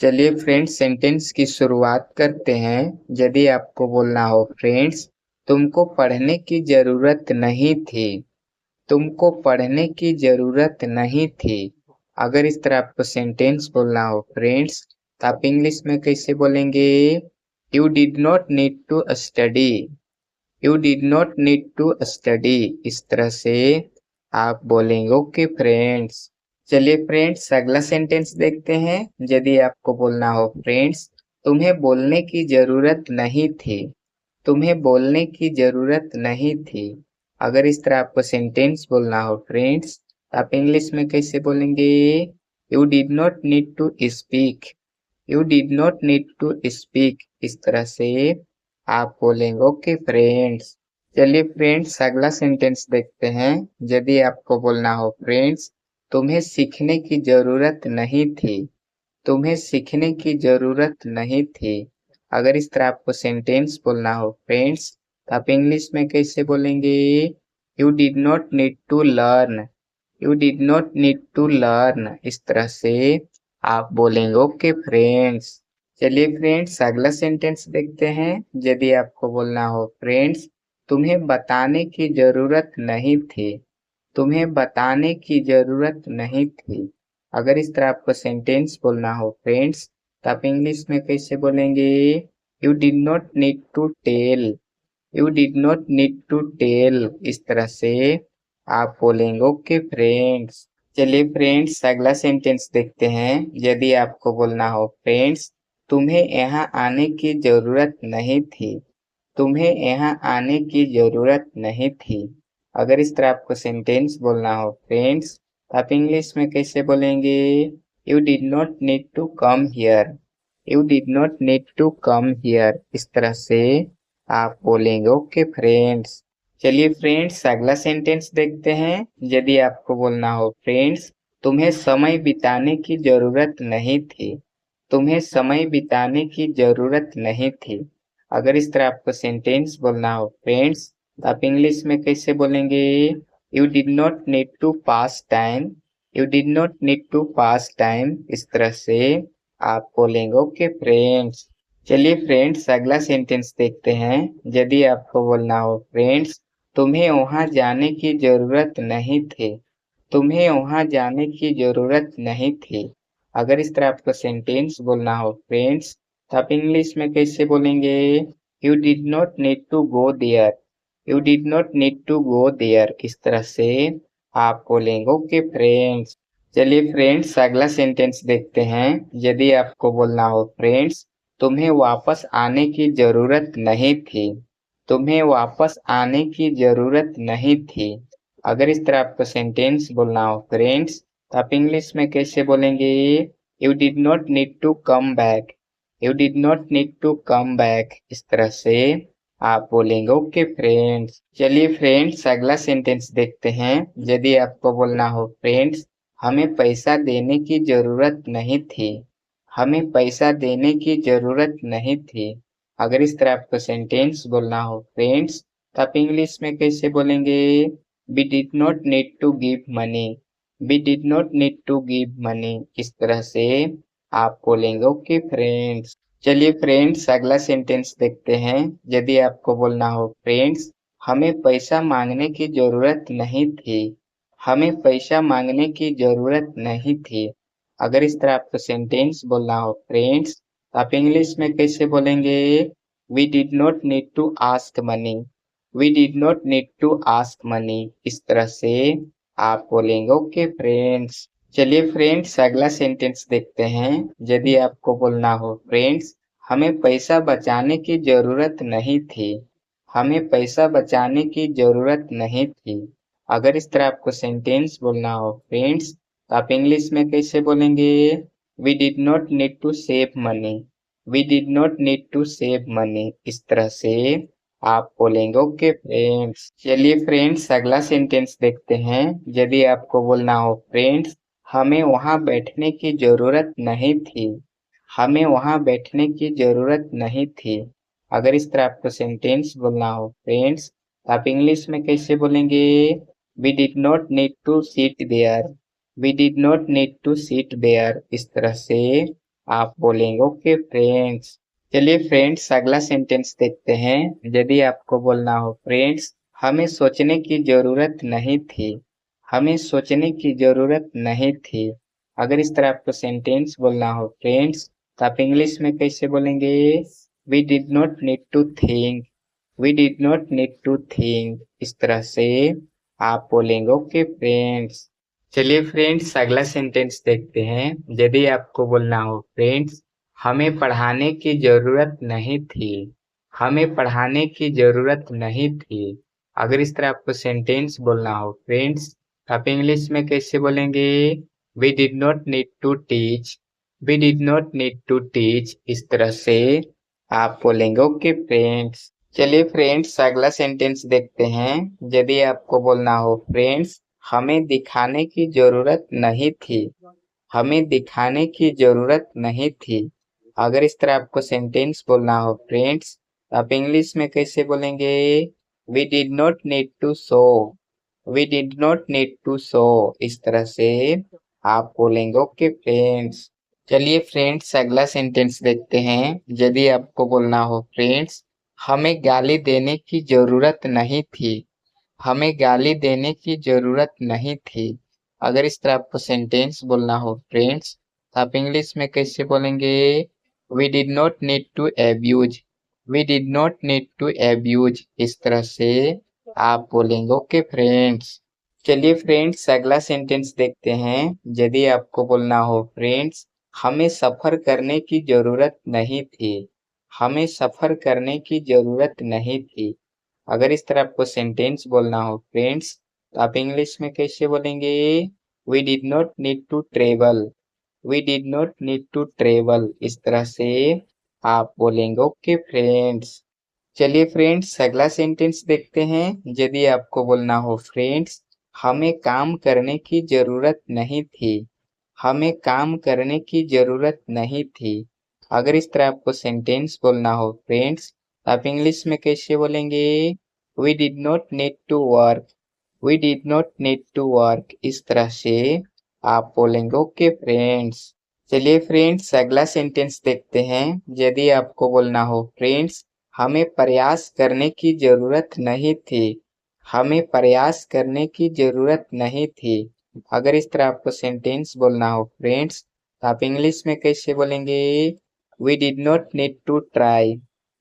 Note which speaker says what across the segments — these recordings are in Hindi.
Speaker 1: चलिए फ्रेंड्स सेंटेंस की शुरुआत करते हैं। यदि आपको बोलना हो फ्रेंड्स, तुमको पढ़ने की जरूरत नहीं थी। तुमको पढ़ने की जरूरत नहीं थी। अगर इस तरह आपको सेंटेंस बोलना हो फ्रेंड्स, तो आप इंग्लिश में कैसे बोलेंगे? You did not need to study. You did not need to study. इस तरह से आप बोलेंगे। Okay friends. चलिए फ्रेंड्स अगला सेंटेंस देखते हैं। यदि आपको बोलना हो फ्रेंड्स, तुम्हें बोलने की जरूरत नहीं थी। तुम्हें बोलने की जरूरत नहीं थी। अगर इस तरह आपको सेंटेंस बोलना हो फ्रेंड्स, तो आप इंग्लिश में कैसे बोलेंगे? You did not need to speak. You did not need to speak. इस तरह से आप बोलेंगे। Okay friends. चलिए फ्रेंड्स अगला सेंटेंस देखते हैं। यदि आपको बोलना हो फ्रेंड्स, तुम्हें सीखने की जरूरत नहीं थी। तुम्हें सीखने की जरूरत नहीं थी। अगर इस तरह आपको सेंटेंस बोलना हो फ्रेंड्स, तो आप इंग्लिश में कैसे बोलेंगे? You did not need to learn. You did not need to learn. इस तरह से आप बोलेंगे। Okay friends. चलिए फ्रेंड्स अगला सेंटेंस देखते हैं। यदि आपको बोलना हो फ्रेंड्स, तुम्हें बताने की जरूरत नहीं थी। तुम्हें बताने की जरूरत नहीं थी। अगर इस तरह आपको सेंटेंस बोलना हो फ्रेंड्स, तो आप इंग्लिश में कैसे बोलेंगे? You did not need to tell. You did not need to tell. इस तरह से आप बोलेंगे। Okay friends. चलिए फ्रेंड्स अगला सेंटेंस देखते हैं। यदि आपको बोलना हो फ्रेंड्स, तुम्हें यहाँ आने की जरूरत नहीं थी। तुम्हें यहाँ आने की जरूरत नहीं थी। अगर इस तरह आपको सेंटेंस बोलना हो फ्रेंड्स, तो आप इंग्लिश में कैसे बोलेंगे? You did not need to come here. You did not need to come here. इस तरह से आप बोलेंगे। Okay friends. चलिए फ्रेंड्स अगला सेंटेंस देखते हैं। यदि आपको बोलना हो फ्रेंड्स, तुम्हें समय बिताने की जरूरत नहीं थी। तुम्हें समय बिताने की जरूरत नहीं थी। अगर इस तरह आपको सेंटेंस बोलना हो फ्रेंड्स, तो आप इंग्लिश में कैसे बोलेंगे? You did not need to pass time. You did not need to pass time. इस तरह से आप बोलेंगे। Okay friends. चलिए फ्रेंड्स अगला सेंटेंस देखते हैं। यदि आपको बोलना हो फ्रेंड्स, तुम्हें वहां जाने की जरूरत नहीं थी। तुम्हें वहां जाने की जरूरत नहीं थी। अगर इस तरह आपको सेंटेंस बोलना हो फ्रेंड्स, तो आप इंग्लिश में कैसे बोलेंगे? You did not need to go there. You did not need to go there. इस तरह से आप बोलेंगे। Okay friends. चलिए फ्रेंड्स अगला सेंटेंस देखते हैं। यदि आपको बोलना हो फ्रेंड्स, तुम्हें वापस आने की जरूरत नहीं थी। तुम्हें वापस आने की जरूरत नहीं थी। अगर इस तरह आपको सेंटेंस बोलना हो फ्रेंड्स, तो आप इंग्लिश में कैसे बोलेंगे? You did not need to come back. You did not need to come back. इस तरह से आप बोलेंगे। Okay friends. चलिए फ्रेंड्स अगला सेंटेंस देखते हैं। यदि आपको बोलना हो फ्रेंड्स, हमें पैसा देने की जरूरत नहीं थी। हमें पैसा देने की जरूरत नहीं थी। अगर इस तरह आपको सेंटेंस बोलना हो फ्रेंड्स, तो आप इंग्लिश में कैसे बोलेंगे? We did not need to give money. We did not need to give money. इस तरह से आप बोलेंगे। Okay friends. चलिए फ्रेंड्स अगला सेंटेंस देखते हैं। यदि आपको बोलना हो फ्रेंड्स, हमें पैसा मांगने की जरूरत नहीं थी। हमें पैसा मांगने की जरूरत नहीं थी। अगर इस तरह आपको सेंटेंस बोलना हो फ्रेंड्स, तो आप इंग्लिश में कैसे बोलेंगे? We did not need to ask money. We did not need to ask money. इस तरह से आप बोलेंगे। Okay friends. चलिए फ्रेंड्स अगला सेंटेंस देखते हैं। यदि आपको बोलना हो फ्रेंड्स, हमें पैसा बचाने की जरूरत नहीं थी। हमें पैसा बचाने की जरूरत नहीं थी। अगर इस तरह आपको सेंटेंस बोलना हो फ्रेंड्स, तो आप इंग्लिश में कैसे बोलेंगे? We did not need to save money. We did not need to save money. इस तरह से आप बोलेंगे। Okay friends. चलिए फ्रेंड्स अगला सेंटेंस देखते हैं। यदि आपको बोलना हो फ्रेंड्स, हमें वहां बैठने की जरूरत नहीं थी। हमें वहां बैठने की जरूरत नहीं थी। अगर इस तरह आपको सेंटेंस बोलना हो फ्रेंड्स, तो आप इंग्लिश में कैसे बोलेंगे? We did not need to sit there. We did not need to sit there. इस तरह से आप बोलेंगे ओके फ्रेंड्स। चलिए फ्रेंड्स अगला सेंटेंस देखते हैं। यदि आपको बोलना हो फ्रेंड्स हमें सोचने की जरूरत नहीं थी, हमें सोचने की जरूरत नहीं थी। अगर इस तरह आपको सेंटेंस बोलना हो फ्रेंड्स तो आप इंग्लिश में कैसे बोलेंगे? We did not need to think, we did not need to think. इस तरह से आप बोलेंगे ओके फ्रेंड्स। चलिए फ्रेंड्स अगला सेंटेंस देखते हैं। यदि आपको बोलना हो फ्रेंड्स हमें पढ़ाने की जरूरत नहीं थी, हमें पढ़ाने की जरूरत नहीं थी। अगर इस तरह आपको सेंटेंस बोलना हो फ्रेंड्स आप इंग्लिश में कैसे बोलेंगे? We did not need to teach, we did not need to teach. इस तरह से आप बोलेंगे ओके फ्रेंड्स। चलिए फ्रेंड्स अगला सेंटेंस देखते हैं। यदि आपको बोलना हो फ्रेंड्स हमें दिखाने की जरूरत नहीं थी, हमें दिखाने की जरूरत नहीं थी। अगर इस तरह आपको सेंटेंस बोलना हो फ्रेंड्स आप इंग्लिश में कैसे बोलेंगे? We did not need to show, we did not need to show. इस तरह से आप बोलेंगे ओके फ्रेंड्स। चलिए फ्रेंड्स अगला सेंटेंस देखते हैं। यदि आपको बोलना हो फ्रेंड्स हमें गाली देने की जरूरत नहीं थी, हमें गाली देने की जरूरत नहीं थी। अगर इस तरह आपको सेंटेंस बोलना हो फ्रेंड्स तो आप इंग्लिश में कैसे बोलेंगे? We did not need to abuse, we did not need to abuse. इस तरह से आप बोलेंगे ओके फ्रेंड्स। चलिए फ्रेंड्स अगला सेंटेंस देखते हैं। यदि आपको बोलना हो फ्रेंड्स हमें सफर करने की जरूरत नहीं थी, हमें सफर करने की जरूरत नहीं थी। अगर इस तरह आपको सेंटेंस बोलना हो फ्रेंड्स तो आप इंग्लिश में कैसे बोलेंगे? We did not need to travel, we did not need to travel. इस तरह से आप बोलेंगे ओके फ्रेंड्स। चलिए फ्रेंड्स अगला सेंटेंस देखते हैं। यदि आपको बोलना हो फ्रेंड्स हमें काम करने की जरूरत नहीं थी, हमें काम करने की जरूरत नहीं थी। अगर इस तरह आपको सेंटेंस बोलना हो फ्रेंड्स आप इंग्लिश में कैसे बोलेंगे? We did not need to work, we did not need to work. इस तरह से आप बोलेंगे ओके फ्रेंड्स। चलिए फ्रेंड्स अगला सेंटेंस देखते हैं। यदि आपको बोलना हो फ्रेंड्स हमें प्रयास करने की जरूरत नहीं थी, हमें प्रयास करने की जरूरत नहीं थी। अगर इस तरह आपको सेंटेंस बोलना हो फ्रेंड्स तो आप इंग्लिश में कैसे बोलेंगे? We did not need to try,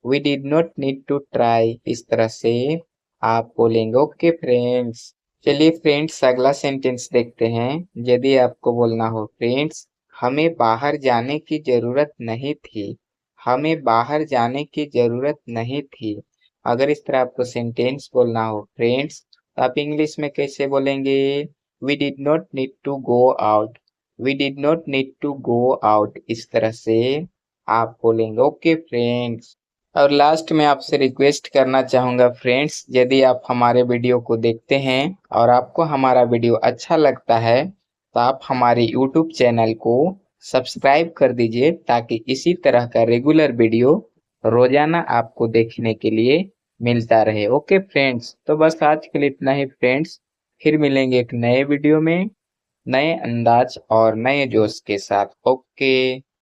Speaker 1: we did not need to try. इस तरह से आप बोलेंगे ओके फ्रेंड्स। चलिए फ्रेंड्स अगला सेंटेंस देखते हैं। यदि आपको बोलना हो फ्रेंड्स हमें बाहर जाने की जरूरत नहीं थी, हमें बाहर जाने की जरूरत नहीं थी। अगर इस तरह आपको सेंटेंस बोलना हो फ्रेंड्स तो आप इंग्लिश में कैसे बोलेंगे? We did not need to go out, we did not need to go out. इस तरह से आप बोलेंगे ओके फ्रेंड्स। और लास्ट में आपसे रिक्वेस्ट करना चाहूँगा फ्रेंड्स यदि आप हमारे वीडियो को देखते हैं और आपको हमारा वीडियो अच्छा लगता है तो आप हमारे यूट्यूब चैनल को सब्सक्राइब कर दीजिए ताकि इसी तरह का रेगुलर वीडियो रोजाना आपको देखने के लिए मिलता रहे। ओके फ्रेंड्स तो बस आज के लिए इतना ही फ्रेंड्स। फिर मिलेंगे एक नए वीडियो में नए अंदाज और नए जोश के साथ। ओके।